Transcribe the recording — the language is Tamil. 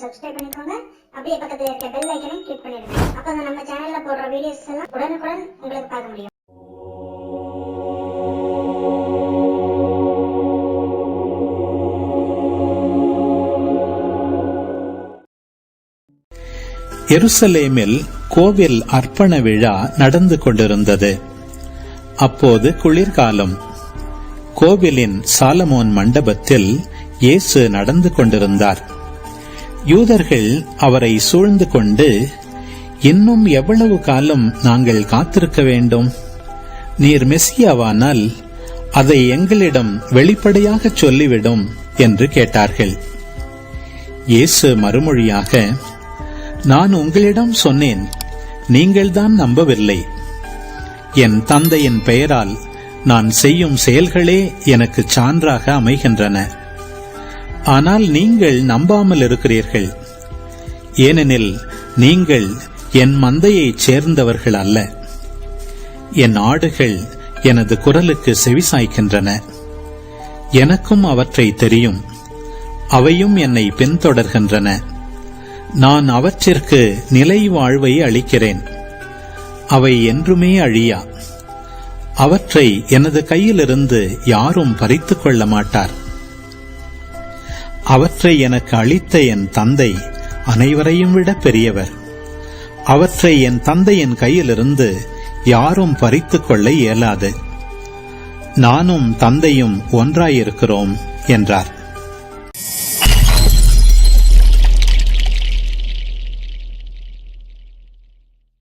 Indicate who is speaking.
Speaker 1: சப்ஸ்கிரைப் பண்ணிக்கோங்க. அப்படியே பக்கத்துல இருக்க பெல் ஐகானை கிளிக் பண்ணிடுங்க. அப்பதான் நம்ம சேனல்ல போடுற வீடியோஸ் எல்லாம் உடனுக்குடன் உங்களுக்கு பார்க்க முடியும்.
Speaker 2: எருசலேமில் கோவில் அர்ப்பண விழா நடந்து கொண்டிருந்தது. அப்போது குளிர்காலம். கோவிலின் சாலமோன் மண்டபத்தில் இயேசு நடந்து கொண்டிருந்தார். யூதர்கள் அவரை சூழ்ந்து கொண்டு, இன்னும் எவ்வளவு காலம் நாங்கள் காத்திருக்க வேண்டும்? நீர் மெசியாவானால் அதை எங்களிடம் வெளிப்படையாக சொல்லிவிடும் என்று கேட்டார்கள். இயேசு மறுமொழியாக, நான் உங்களிடம் சொன்னேன், நீங்கள்தான் நம்பவில்லை. என் தந்தையின் பெயரால் நான் செய்யும் செயல்களே எனக்கு சான்றாக அமைகின்றன. ஆனால் நீங்கள் நம்பாமல் இருக்கிறீர்கள். ஏனெனில் நீங்கள் என் மந்தையைச் சேர்ந்தவர்கள் அல்ல. என் ஆடுகள் எனது குரலுக்கு செவிசாய்க்கின்றன. எனக்கும் அவற்றை தெரியும். அவையும் என்னை பின்தொடர்கின்றன. நான் அவற்றிற்கு நிலை வாழ்வை அளிக்கிறேன். அவை என்றுமே அழியா. அவற்றை எனது கையிலிருந்து யாரும் பறித்துக் கொள்ள மாட்டார். அவற்றை எனக்கு அளித்த என் தந்தை அனைவரையும் விட பெரியவர். அவற்றை என் தந்தையின் கையிலிருந்து யாரும் பறித்துக் கொள்ள இயலாது. நானும் தந்தையும் ஒன்றாயிருக்கிறோம் என்றார்.